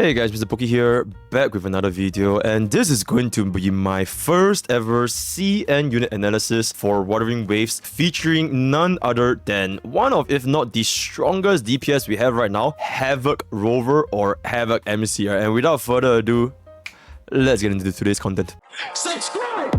Hey guys, MrPokke here, back with another video, and this is going to be my first ever CN unit analysis for Wuthering Waves, featuring none other than one of, if not the strongest DPS we have right now, Havoc Rover or Havoc MC. And without further ado, let's get into today's content. Subscribe!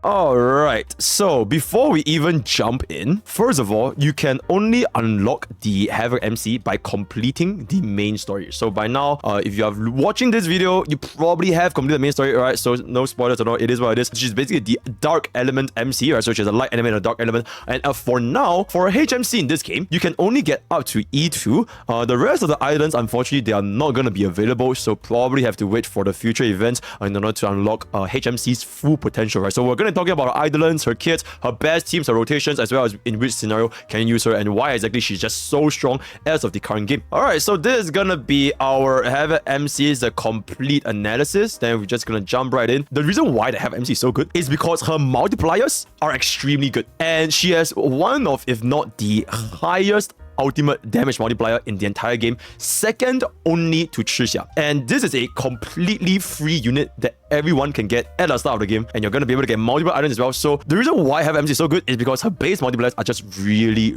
Alright, so before we even jump in, first of all, you can only unlock the Havoc MC by completing the main story. So by now, if you are watching this video, you probably have completed the main story, right? So no spoilers at all, it is what it is. She's basically the dark element MC, right? So she has a light element and a dark element. And for now, for a HMC in this game, you can only get up to E2. The rest of the Eidolons, unfortunately, they are not going to be available, so probably have to wait for the future events in order to unlock HMC's full potential, right? So we're going to talking about her Eidolons, her kits, her best teams, her rotations, as well as in which scenario can you use her and why exactly she's just so strong as of the current game. Alright, so this is gonna be our Havoc MC's complete analysis. Then we're just gonna jump right in. The reason why the Havoc MC is so good is because her multipliers are extremely good. And she has one of, if not the highest ultimate damage multiplier in the entire game, second only to Trisha. And this is a completely free unit that everyone can get at the start of the game, and you're going to be able to get multiple items as well. So the reason why Havoc MC is so good is because her base multipliers are just really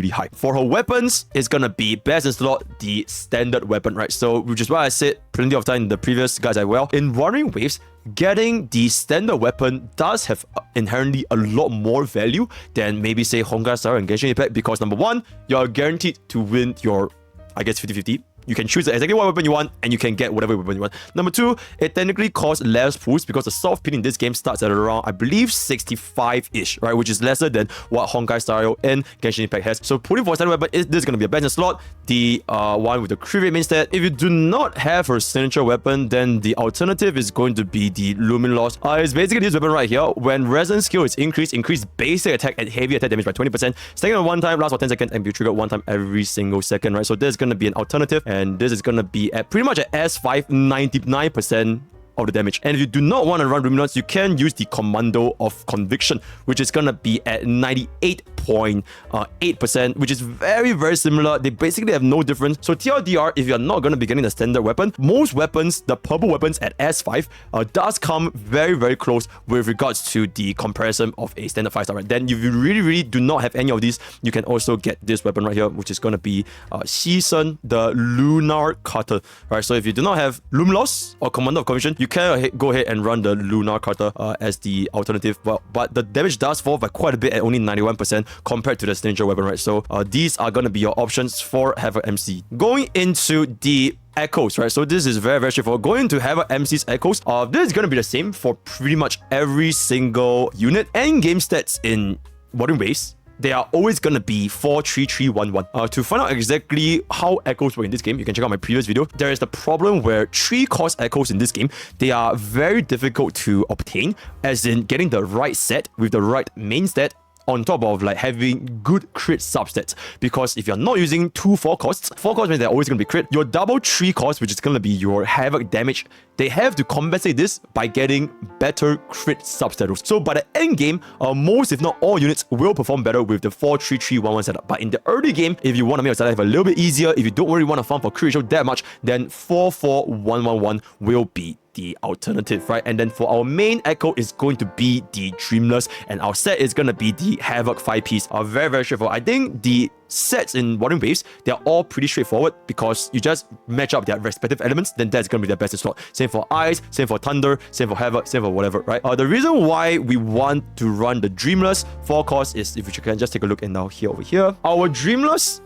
high. For her weapons, it's going to be best in slot the standard weapon, right? So which is why I said plenty of time in the previous guys as well. In Wuthering Waves, getting the standard weapon does have inherently a lot more value than maybe say Honkai Star and Genshin Impact, because number one, you're guaranteed to win your, I guess, 50-50. You can choose exactly what weapon you want, and you can get whatever weapon you want. Number two, it technically costs less pools because the soft pin in this game starts at around, I believe, 65-ish, right? Which is lesser than what Honkai Star and Genshin Impact has. So putting for a standard weapon, this is going to be a best in slot. The one with the crit rate main stat. If you do not have her signature weapon, then the alternative is going to be the Lumin Loss. It's basically this weapon right here. When resonance skill is increased, increase basic attack and heavy attack damage by 20%. Second one time, lasts for 10 seconds, and be triggered one time every single second, right? So this is going to be an alternative. And this is going to be at pretty much at S5, 99% of the damage. And if you do not want to run Luminance, you can use the Commando of Conviction, which is going to be at 98.8%, which is very similar. They basically have no difference. So TLDR, if you're not going to be getting the standard weapon, most weapons, the purple weapons at S5, does come very close with regards to the comparison of a standard 5-star, right? Then if you really do not have any of these, you can also get this weapon right here, which is going to be Season, the Lunar Cutter, right? So if you do not have Lumlos or Commando of Conviction, you can go ahead and run the Lunar Cutter as the alternative, but the damage does fall by quite a bit at only 91% compared to the signature weapon, right? So these are going to be your options for Havoc MC. Going into the echoes, right? So this is very straightforward. Going to Havoc MC's echoes, this is going to be the same for pretty much every single unit. Endgame stats in Wuthering Waves, they are always going to be 4-3-3-1-1. To find out exactly how echoes work in this game, you can check out my previous video. There is the problem where 3-cost echoes in this game, they are very difficult to obtain, as in getting the right set with the right main stat on top of like having good crit substats. Because if you're not using 2 4-costs, 4-costs means they're always going to be crit. Your double 3-cost, which is going to be your Havoc damage, they have to compensate this by getting better crit substats. So by the end game, most if not all units will perform better with the 4-3-3-1-1 setup. But in the early game, if you want to make your setup a little bit easier, if you don't really want to farm for crit ratio that much, then 4-4-1-1-1 will be the alternative, right? And then for our main echo is going to be the Dreamless, and our set is going to be the Havoc 5-piece. Very straightforward. I think the sets in Wuthering Waves, they're all pretty straightforward because you just match up their respective elements, then that's going to be their best in slot. Same for Ice, same for Thunder, same for Havoc, same for whatever, right? The reason why we want to run the Dreamless 4-cost is, if you can just take a look in now here over here, our Dreamless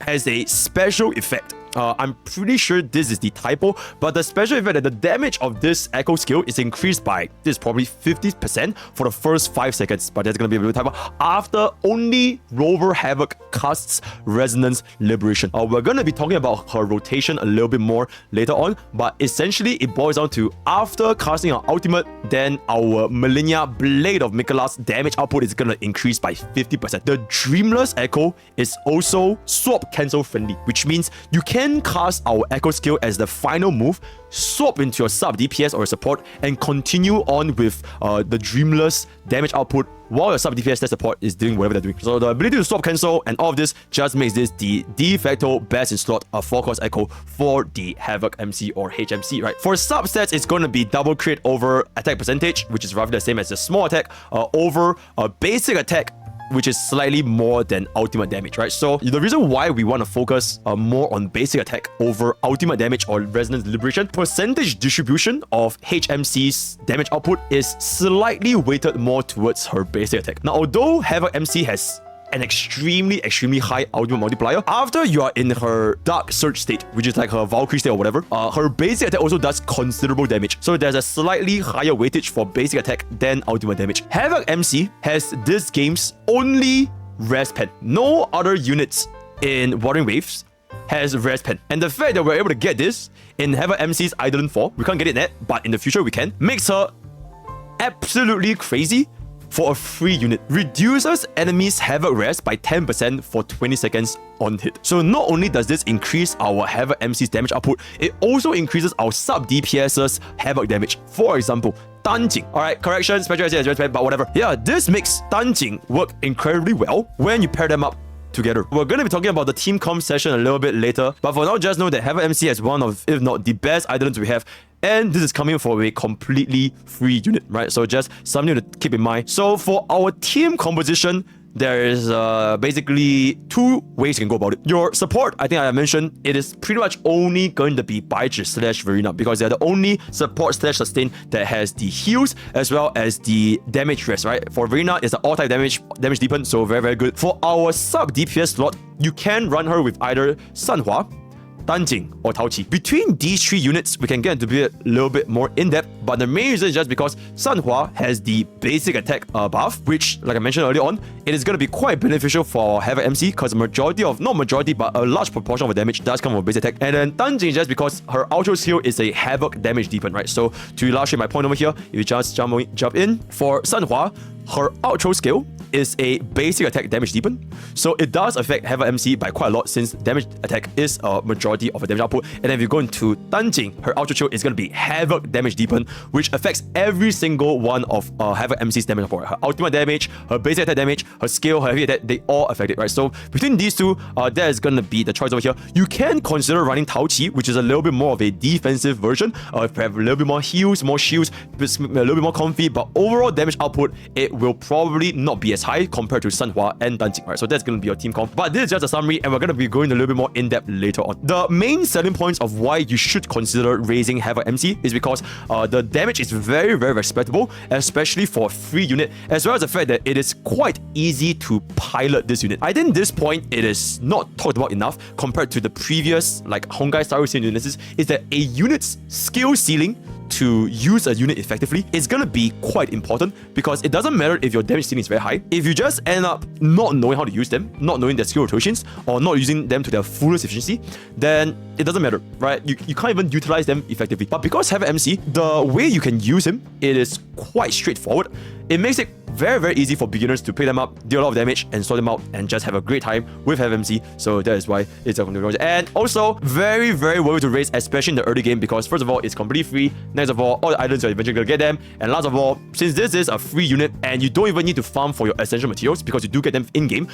has a special effect. I'm pretty sure this is the typo, but the special effect that the damage of this echo skill is increased by, this is probably 50% for the first 5 seconds, but that's going to be a little typo, after only Rover Havoc casts Resonance Liberation. We're going to be talking about her rotation a little bit more later on, but essentially it boils down to after casting our ultimate, then our Millennia Blade of Mikolas damage output is going to increase by 50%. The Dreamless Echo is also swap cancel friendly, which means you can can cast our Echo skill as the final move, swap into your sub DPS or support, and continue on with the Dreamless damage output while your sub DPS support is doing whatever they're doing. So the ability to swap cancel and all of this just makes this the de facto best in slot 4-cost Echo for the Havoc MC or HMC, right? For sub stats, it's going to be double crit over attack percentage, which is roughly the same as the small attack, over a basic attack, which is slightly more than ultimate damage, right? So the reason why we want to focus more on basic attack over ultimate damage or resonance liberation, percentage distribution of HMC's damage output is slightly weighted more towards her basic attack. Now, although Havoc MC has an extremely high ultimate multiplier, after you are in her Dark Surge state, which is like her Valkyrie state or whatever, her basic attack also does considerable damage. So there's a slightly higher weightage for basic attack than ultimate damage. Havoc MC has this game's only Res Pen. No other units in Wuthering Waves has Res Pen. And the fact that we're able to get this in Havoc MC's Eidolon 4, we can't get it yet, but in the future we can, makes her absolutely crazy for a free unit. Reduces enemies' Havoc res by 10% for 20 seconds on hit. So not only does this increase our Havoc MC's damage output, it also increases our sub DPS's Havoc damage. For example, Tanjing. Alright, correction, special as but whatever. Yeah, this makes Tanjing work incredibly well when you pair them up together. We're going to be talking about the team comp session a little bit later, but for now, just know that Havoc MC has one of, if not the best Eidolons we have, and this is coming for a completely free unit, right? So just something to keep in mind. So for our team composition, there is basically two ways you can go about it. Your support, I think I mentioned, it is pretty much only going to be Baichi / Verena because they're the only support / sustain that has the heals as well as the damage rest, right? For Verena, it's the all-type damage deepen, so very good. For our sub DPS slot, you can run her with either Sanhua, Tanjing, or Taoqi. Between these three units, we can get into a little bit more in-depth, but the main reason is just because Sanhua has the basic attack buff, which, like I mentioned earlier on, it is going to be quite beneficial for Havoc MC because not majority, but a large proportion of the damage does come from basic attack. And then Tanjing is just because her outro skill is a Havoc damage deepen, right? So to illustrate my point over here, if you just jump in, for Sanhua, her outro skill is a basic attack damage deepen. So it does affect Havoc MC by quite a lot since damage attack is a majority of the damage output. And then if you go into Tanjing, her outro skill is going to be Havoc damage deepen, which affects every single one of Havoc MC's damage output. Her ultimate damage, her basic attack damage, her skill, her heavy attack, they all affect it, right? So between these two, that is going to be the choice over here. You can consider running Taoqi, which is a little bit more of a defensive version. If you have a little bit more heals, more shields, a little bit more comfy, but overall damage output, it will probably not be as high compared to Sanhua and Tanjing, right? So that's going to be your team comp. But this is just a summary, and we're going to be going a little bit more in-depth later on. The main selling points of why you should consider raising Havoc MC is because the damage is very respectable, especially for a free unit, as well as the fact that it is quite easy to pilot this unit. I think this point, it is not talked about enough compared to the previous, like Honkai style units, is that a unit's skill ceiling to use a unit effectively is gonna be quite important because it doesn't matter if your damage ceiling is very high. If you just end up not knowing how to use them, not knowing their skill rotations, or not using them to their fullest efficiency, then it doesn't matter, right? You can't even utilize them effectively. But because Havoc MC, the way you can use him, it is quite straightforward. It makes it very easy for beginners to pick them up, deal a lot of damage, and sort them out, and just have a great time with Havoc MC. So that is why it's a controversial. And also, very worth to raise, especially in the early game, because first of all, it's completely free. Next of all the items you're eventually gonna get them. And last of all, since this is a free unit, and you don't even need to farm for your essential materials because you do get them in-game,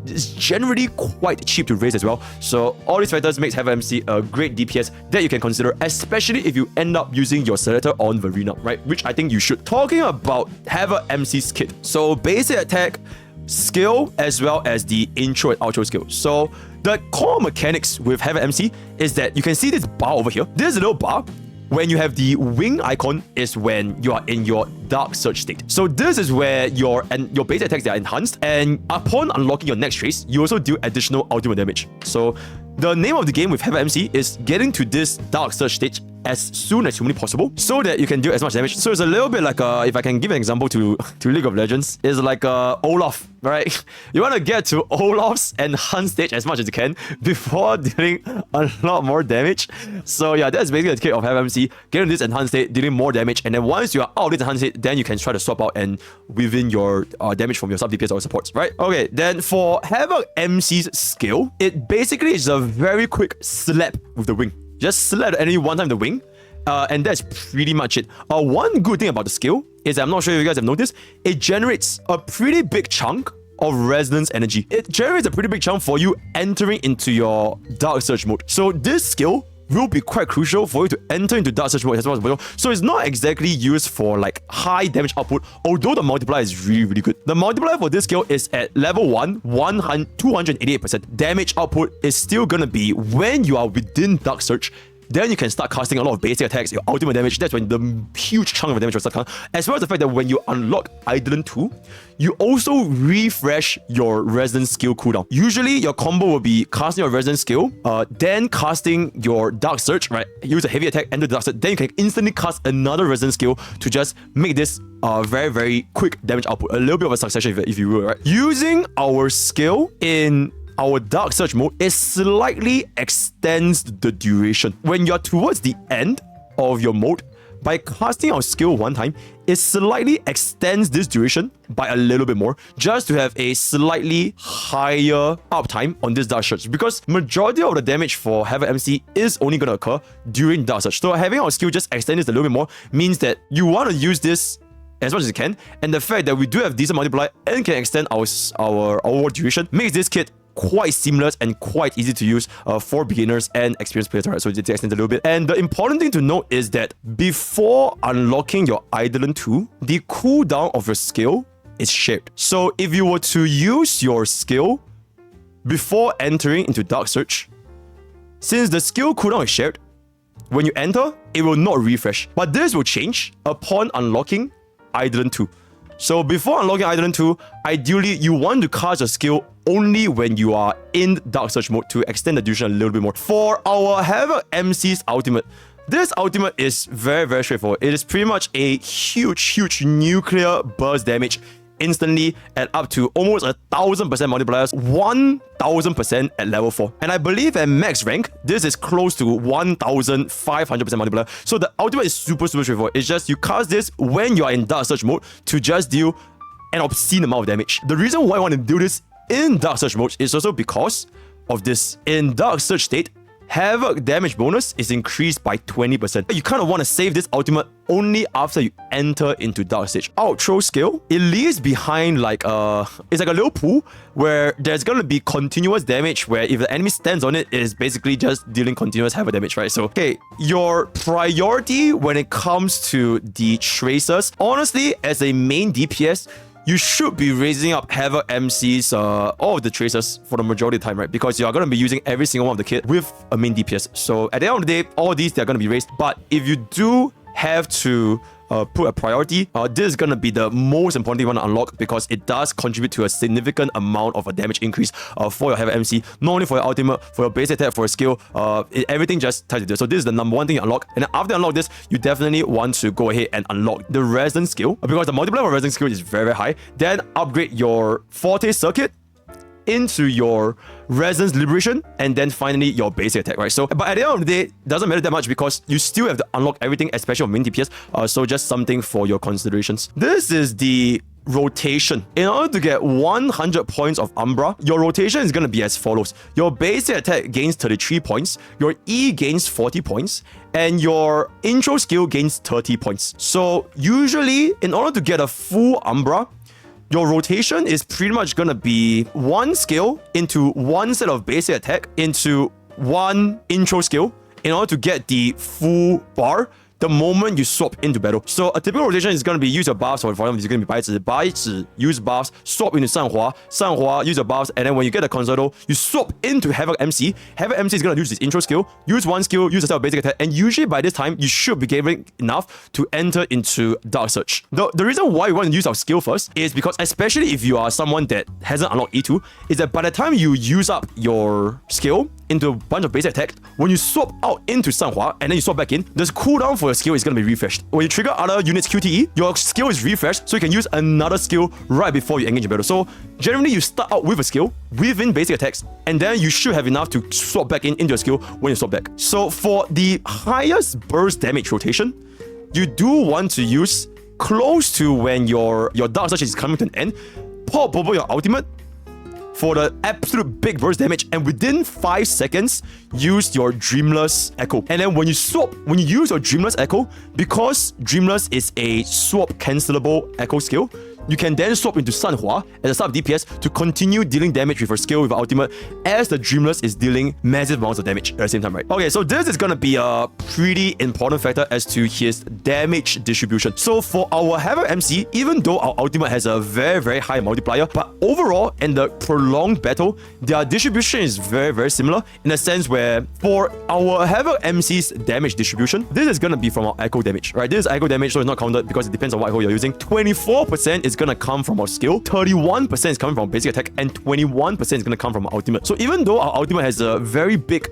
it's generally quite cheap to raise as well. So all these factors makes Havoc MC a great DPS that you can consider, especially if you end up using your selector on Verena, right? Which I think you should. Talking about Havoc MC's kit. So basic attack, skill, as well as the intro and outro skill. So the core mechanics with Havoc MC is that you can see this bar over here. This little bar, when you have the wing icon, is when you are in your Dark Surge state. So this is where your basic attacks are enhanced, and upon unlocking your next trace, you also do additional ultimate damage. So the name of the game with Havoc MC is getting to this Dark Surge state as soon as humanly possible so that you can deal as much damage. So it's a little bit like, if I can give an example to League of Legends, it's like Olaf, right? You want to get to Olaf's enhanced stage as much as you can before dealing a lot more damage. So yeah, that's basically the case of Havoc MC. Get into this enhanced state, dealing more damage, and then once you are out of this enhanced state, then you can try to swap out and within your damage from your sub DPS or supports, right? Okay, then for Havoc MC's skill, it basically is a very quick slap with the wing. Just slap at any one time the wing, and that's pretty much it. One good thing about the skill is, I'm not sure if you guys have noticed, it generates a pretty big chunk of resonance energy. It generates a pretty big chunk for you entering into your Dark Surge mode. So this skill will be quite crucial for you to enter into Dark Surge mode as well as possible. So it's not exactly used for like high damage output, although the multiplier is really, really good. The multiplier for this skill is at level 1, 288%. Damage output is still gonna be when you are within Dark Surge. Then you can start casting a lot of basic attacks, your ultimate damage. That's when the huge chunk of damage will start coming. As well as the fact that when you unlock Eidolon 2, you also refresh your resonance skill cooldown. Usually, your combo will be casting your resonance skill, then casting your Dark Surge, right? Use a heavy attack, enter the Dark Surge. Then you can instantly cast another resonance skill to just make this very, very quick damage output. A little bit of a succession, if you will, right? Using our skill in our Dark Surge mode, it slightly extends the duration. When you're towards the end of your mode, by casting our skill one time, it slightly extends this duration by a little bit more, just to have a slightly higher uptime on this Dark Surge, because majority of the damage for Havoc MC is only going to occur during Dark Surge. So having our skill just extend this a little bit more means that you want to use this as much as you can, and the fact that we do have decent multiplier and can extend our duration makes this kit quite seamless and quite easy to use for beginners and experienced players, right? So it extends a little bit. And the important thing to note is that before unlocking your Eidolon 2, the cooldown of your skill is shared. So if you were to use your skill before entering into Dark Surge, since the skill cooldown is shared, when you enter, it will not refresh. But this will change upon unlocking Eidolon 2. So before unlocking Eidolon 2, ideally you want to cast a skill only when you are in Dark Surge mode to extend the duration a little bit more. For our Havoc MC's ultimate, this ultimate is very, very straightforward. It is pretty much a huge nuclear burst damage instantly at up to almost 1,000% multipliers, 1,000% at level 4. And I believe at max rank, this is close to 1,500% multiplier. So the ultimate is super straightforward. It's just you cast this when you are in Dark Surge mode to just deal an obscene amount of damage. The reason why I want to do this in Dark Surge mode is also because of this. In Dark Surge state, Havoc damage bonus is increased by 20%. You kind of want to save this ultimate only after you enter into Dark Stage. Outro skill, it leaves behind like it's like a little pool where there's gonna be continuous damage, where if the enemy stands on it, it is basically just dealing continuous Havoc damage, right? So, okay, your priority when it comes to the tracers, honestly, as a main DPS, you should be raising up Havoc MC's all of the tracers for the majority of the time, right? Because you are going to be using every single one of the kit with a main DPS. So at the end of the day, all these, they're going to be raised. But if you do have to put a priority, this is going to be the most important thing you want to unlock, because it does contribute to a significant amount of a damage increase for your Havoc MC, not only for your ultimate, for your base attack, for your skill, everything just ties to this. So this is the number one thing you unlock. And after you unlock this, you definitely want to go ahead and unlock the resonance skill, because the multiplier for resonance skill is very, very high. Then upgrade your Forte circuit into your Resonance Liberation, and then finally your basic attack, right? So, but at the end of the day, it doesn't matter that much because you still have to unlock everything, especially on main DPS. So just something for your considerations. This is the rotation. In order to get 100 points of Umbra, your rotation is going to be as follows. Your basic attack gains 33 points, your E gains 40 points, and your intro skill gains 30 points. So usually, in order to get a full Umbra, your rotation is pretty much going to be one skill into one set of basic attack into one intro skill in order to get the full bar the moment you swap into battle. So a typical rotation is going to be use your buffs, or for example, it's going to be 白纸, use buffs, swap into 上滑, use your buffs, and then when you get the concerto, you swap into Havoc MC. Havoc MC is going to use this intro skill, use one skill, use a set of basic attack, and usually by this time, you should be getting enough to enter into Dark Surge. The reason why we want to use our skill first is because, especially if you are someone that hasn't unlocked E2, is that by the time you use up your skill into a bunch of basic attack, when you swap out into Sanhua and then you swap back in, the cooldown for your skill is going to be refreshed. When you trigger other units QTE, your skill is refreshed, so you can use another skill right before you engage in battle. So generally, you start out with a skill within basic attacks, and then you should have enough to swap back into your skill when you swap back. So for the highest burst damage rotation, you do want to use close to when your Dark Surge is coming to an end, pop over your ultimate for the absolute big burst damage, and within 5 seconds, use your Dreamless Echo. And then when you use your Dreamless Echo, because Dreamless is a swap cancelable echo skill, you can then swap into Sanhua as a sub DPS to continue dealing damage with your skill with your ultimate, as the Dreamless is dealing massive amounts of damage at the same time, right? Okay, so this is gonna be a pretty important factor as to his damage distribution. So for our Havoc MC, even though our ultimate has a very, very high multiplier, but overall in the prolonged battle, their distribution is very, very similar in a sense where for our Havoc MC's damage distribution, this is gonna be from our echo damage, right? This is echo damage, so it's not counted because it depends on what echo you're using. 24% is gonna come from our skill, 31% is coming from basic attack, and 21% is gonna come from our ultimate. So even though our ultimate has a very big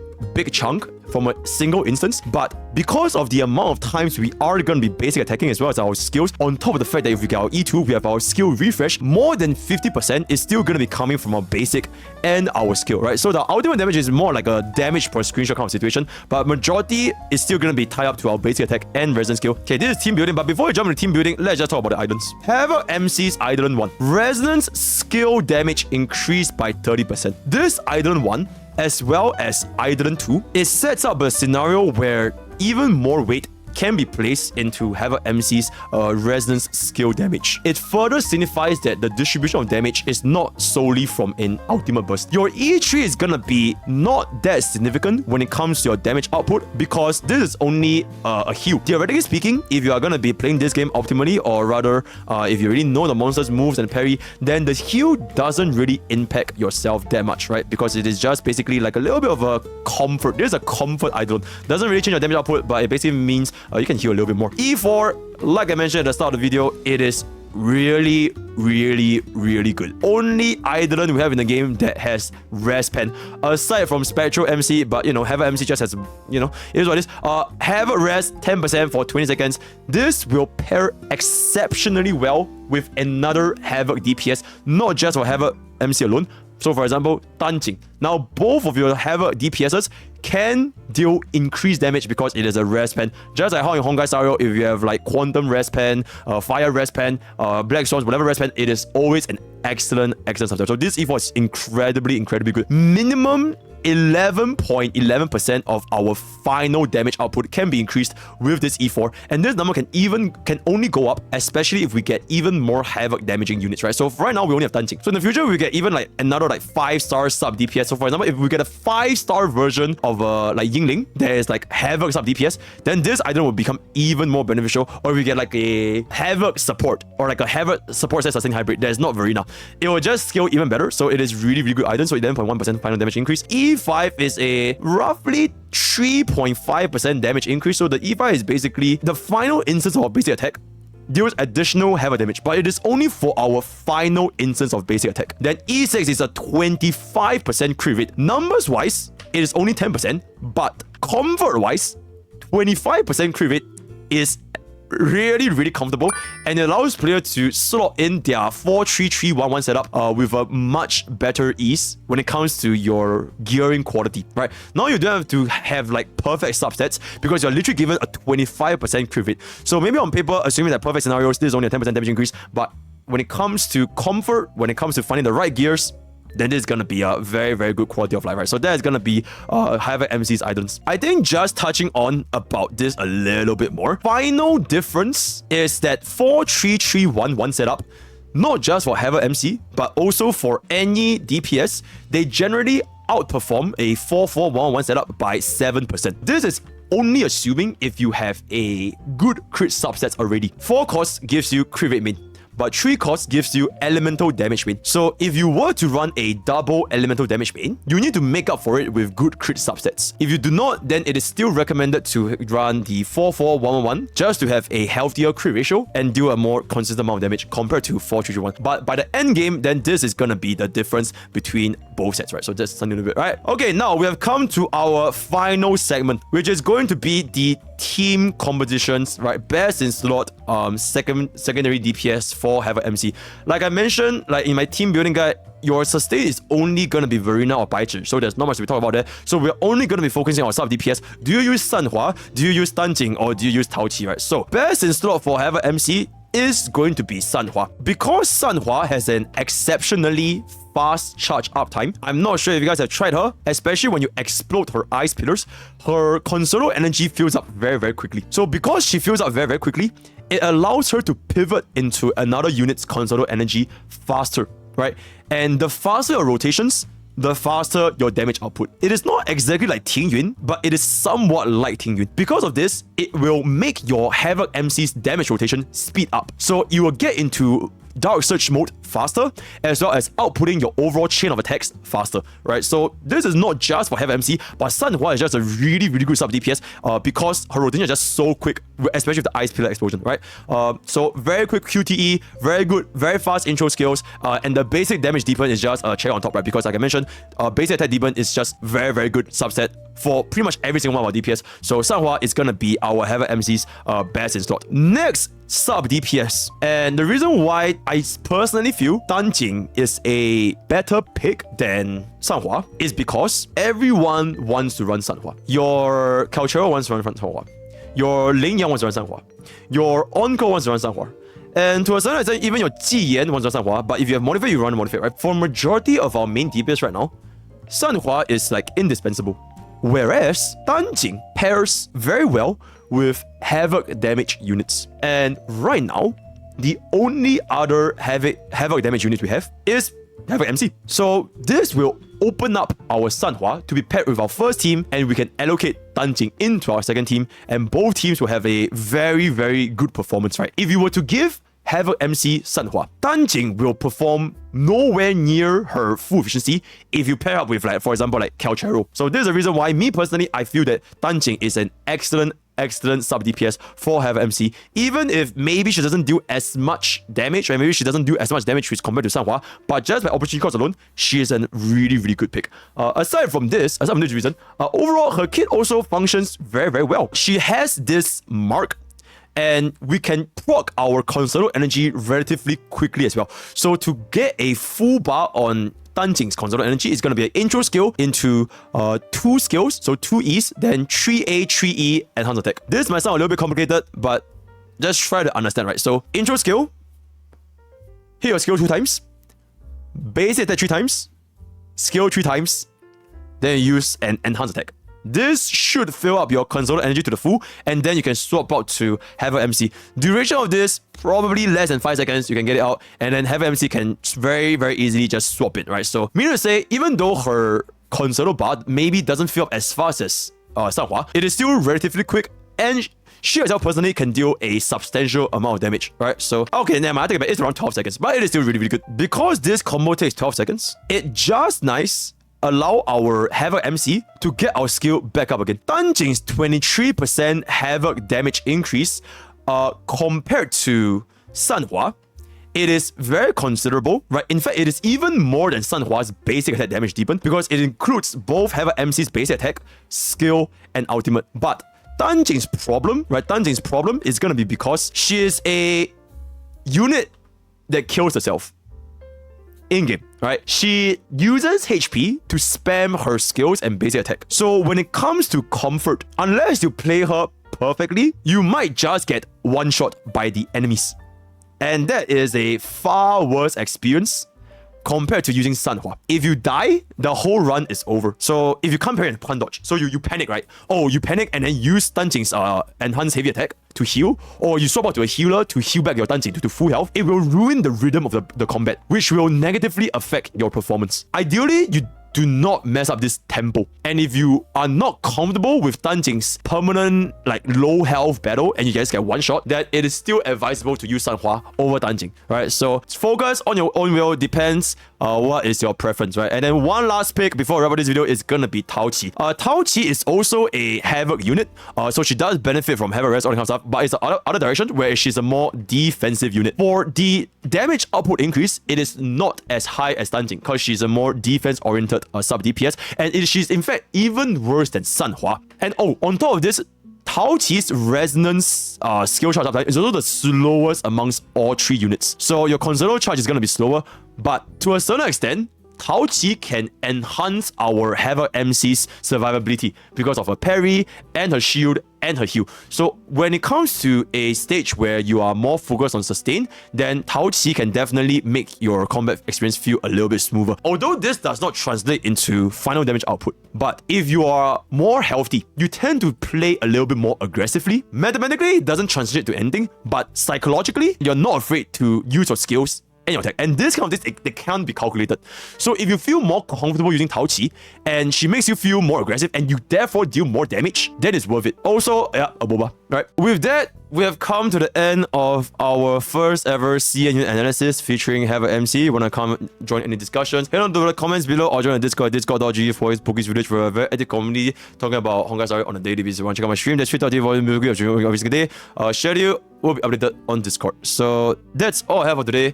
chunk from a single instance, but because of the amount of times we are going to be basic attacking as well as our skills, on top of the fact that if we get our E2, we have our skill refresh, more than 50% is still going to be coming from our basic and our skill, right? So the ultimate damage is more like a damage per screenshot kind of situation, but majority is still going to be tied up to our basic attack and resonance skill. Okay, this is team building, but before we jump into team building, let's just talk about the Eidolons. Havoc MC's Eidolon 1. Resonance skill damage increased by 30%. This Eidolon 1, as well as Eidolon 2, it sets up a scenario where even more weight can be placed into Havoc MC's resonance skill damage. It further signifies that the distribution of damage is not solely from an ultimate burst. Your E3 is gonna be not that significant when it comes to your damage output because this is only a heal. Theoretically speaking, if you are gonna be playing this game optimally, or rather if you already know the monster's moves and parry, then the heal doesn't really impact yourself that much, right? Because it is just basically like a little bit of a comfort. There's a comfort Eidolon. Doesn't really change your damage output, but it basically means you can heal a little bit more. E4, like I mentioned at the start of the video, it is really, really, really good. Only Eidolon we have in the game that has Res Pen, aside from Spectral MC, but you know, Havoc MC just has, you know, it is what it is. Havoc Res 10% for 20 seconds. This will pair exceptionally well with another Havoc DPS, not just for Havoc MC alone. So for example, Tanjing. Now both of your Havoc DPSs can deal increased damage because it is a Res Pen. Just like how in Honkai style, if you have like Quantum Res Pen, Fire Res Pen, Black Storms, whatever Res Pen, it is always an excellent subtype. So this E4 is incredibly good. Minimum 11.11% of our final damage output can be increased with this E4, and this number can only go up, especially if we get even more Havoc damaging units, right? So right now we only have Tanjing. So in the future we get even like another like 5-star sub DPS. So for example, if we get a 5-star version of like Yingling that is like Havoc sub DPS, then this item will become even more beneficial. Or if we get like a Havoc support or like a Havoc support set sustaining hybrid that is not very enough, it will just scale even better. So it is really good item. So 11.1% final damage increase. E5 is a roughly 3.5% damage increase. So the E5 is basically the final instance of our basic attack deals additional Havoc damage, but it is only for our final instance of basic attack. Then E6 is a 25% crit rate. Numbers wise, it is only 10%, but comfort wise, 25% crit rate is really comfortable, and it allows players to slot in their 4-3-3-1-1 setup with a much better ease when it comes to your gearing quality, right? Now you don't have to have like perfect substats because you're literally given a 25% crit rate. So maybe on paper, assuming that perfect scenarios, this is only a 10% damage increase, but when it comes to comfort, when it comes to finding the right gears, then this is gonna be a very good quality of life, right? So that is gonna be Havoc MC's Eidolons. I think just touching on about this a little bit more, final difference is that 4-3-3-1-1 setup, not just for Havoc MC, but also for any DPS, they generally outperform a 4-4-1-1 setup by 7%. This is only assuming if you have a good crit subsets already. 4 costs gives you crit rate main, but 3 costs gives you elemental damage main. So if you were to run a double elemental damage main, you need to make up for it with good crit subsets. If you do not, then it is still recommended to run the 4-4-1-1-1 just to have a healthier crit ratio and do a more consistent amount of damage compared to 4-3-3-1. But by the end game, then this is gonna be the difference between both sets, right? So just something a bit, right? Okay, now we have come to our final segment, which is going to be the team competitions, right? Best in slot, secondary DPS for Havoc MC. Like I mentioned, like in my team building guide, your sustain is only gonna be Verena or Baichi, so there's not much to talk about there. So we're only gonna be focusing on sub DPS. Do you use Sanhua? Do you use Danjing? Or do you use Taoqi, right? So best in slot for Havoc MC is going to be Sanhua. Because Sanhua has an exceptionally fast charge up time. I'm not sure if you guys have tried her, especially when you explode her ice pillars. Her consolo energy fills up very quickly. So because she fills up very quickly, it allows her to pivot into another unit's consolo energy faster, right? And the faster your rotations, the faster your damage output. It is not exactly like Tingyun, but it is somewhat like Tingyun. Because of this, it will make your Havoc MC's damage rotation speed up. So you will get into Dark Surge mode faster, as well as outputting your overall chain of attacks faster, right? So this is not just for Havoc MC, but Sanhua is just a really good sub DPS because her rotation is just so quick, especially with the Ice Pillar explosion, right? So very quick QTE, very good, very fast intro skills, and the basic damage deepen is just a cherry on top, right? Because like I mentioned, basic attack deepen is just very good subset for pretty much every single one of our DPS. So Sanhua is gonna be our Havoc MC's best in slot. Next, sub DPS. And the reason why I personally feel Danjing is a better pick than Sanhua is because everyone wants to run Sanhua. Your Cultural wants to run Sanhua. Your Lingyang wants to run Sanhua. Your Onko wants to run Sanhua. And to a certain extent, even your Jiyan wants to run Sanhua. But if you have Modify, you run Modify, right? For majority of our main DPS right now, Sanhua is like indispensable. Whereas Danjing pairs very well with Havoc damage units. And right now, the only other Havoc damage unit we have is Havoc MC. So this will open up our Sanhua to be paired with our first team, and we can allocate Danjing into our second team, and both teams will have a very good performance, right? If you were to give Havoc MC Sanhua, Danjing will perform nowhere near her full efficiency if you pair up with, like, for example, like Calchero. So this is the reason why me personally, I feel that Danjing is an excellent sub DPS for Havoc MC, even if maybe she doesn't do as much damage, or maybe she doesn't do as much damage as compared to Sanhua, but just by opportunity cost alone, she is a really good pick. Aside from this reason, overall her kit also functions very well. She has this mark, and we can proc our consolo energy relatively quickly as well. So to get a full bar on Danjing's consolo energy is going to be an intro skill into 2 skills, so 2 E's, then 3A, 3E, enhanced attack. This might sound a little bit complicated, but just try to understand, right? So intro skill, hit your skill 2 times, base attack 3 times, skill 3 times, then you use an enhanced attack. This should fill up your console energy to the full, and then you can swap out to Havoc MC. Duration of this, probably less than 5 seconds, you can get it out, and then Havoc MC can very easily just swap it, right? So, meaning to say, even though her console bar maybe doesn't fill up as fast as Sanhua, it is still relatively quick, and she herself personally can deal a substantial amount of damage, right? So, okay, never mind, I think it's around 12 seconds, but it is still really good. Because this combo takes 12 seconds, it just nice allow our Havoc MC to get our skill back up again. Danjing's 23% Havoc damage increase compared to Sanhua, it is very considerable, right? In fact, it is even more than Sanhua's basic attack damage deepen because it includes both Havoc MC's basic attack, skill, and ultimate. But Danjing's problem, right? Danjing's problem is gonna be because she is a unit that kills herself in-game, right? She uses HP to spam her skills and basic attack. So when it comes to comfort, unless you play her perfectly, you might just get one-shot by the enemies. And that is a far worse experience compared to using Sanhua. If you die, the whole run is over. So if you come here and pun dodge, so you panic, right? Oh, you panic and then use Danjing's enhanced heavy attack to heal, or you swap out to a healer to heal back your Danjing to full health, it will ruin the rhythm of the combat, which will negatively affect your performance. Ideally, you do not mess up this tempo. And if you are not comfortable with Danjing's permanent like low health battle and you guys get one shot, then it is still advisable to use Sanhua over Danjing, right? So focus on your own will, depends what is your preference, right? And then one last pick before I wrap up this video is gonna be Tao Qi. Tao Qi is also a Havoc unit, so she does benefit from Havoc Rest, all that kind of stuff, but it's the other direction where she's a more defensive unit. For the damage output increase, it is not as high as Danjing because she's a more defense-oriented sub DPS, and she's in fact even worse than Sanhua. And oh, on top of this, Tao Qi's resonance skill charge uptime is also the slowest amongst all 3 units. So your considerable charge is going to be slower, but to a certain extent, Tao Qi can enhance our Havoc MC's survivability because of her parry and her shield and her heal. So when it comes to a stage where you are more focused on sustain, then Tao Qi can definitely make your combat experience feel a little bit smoother. Although this does not translate into final damage output, but if you are more healthy, you tend to play a little bit more aggressively. Mathematically, it doesn't translate to anything, but psychologically, you're not afraid to use your skills and your attack. And this kind of things, they can't be calculated. So if you feel more comfortable using Tao Qi and she makes you feel more aggressive and you therefore deal more damage, then it's worth it. Also, yeah, a boba. Right. With that, we have come to the end of our first ever CN unit analysis featuring Havoc MC. Wanna come join any discussions? Head on to the comments below or join the Discord, discord.gg for his Poke's Village for a very active community talking about Honkai Story on a daily basis. Want to check out my stream? That's Twitter.tv for every single day. Schedule will be updated on Discord. So that's all I have for today.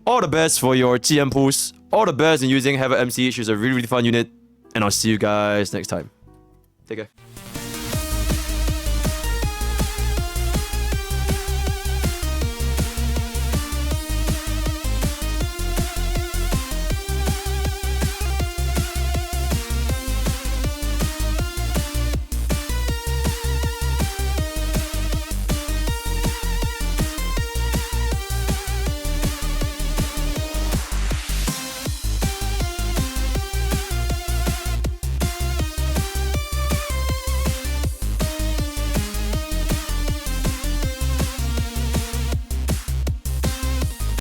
All the best for your TM pools. All the best in using Havoc MC. She's a really fun unit. And I'll see you guys next time. Take care.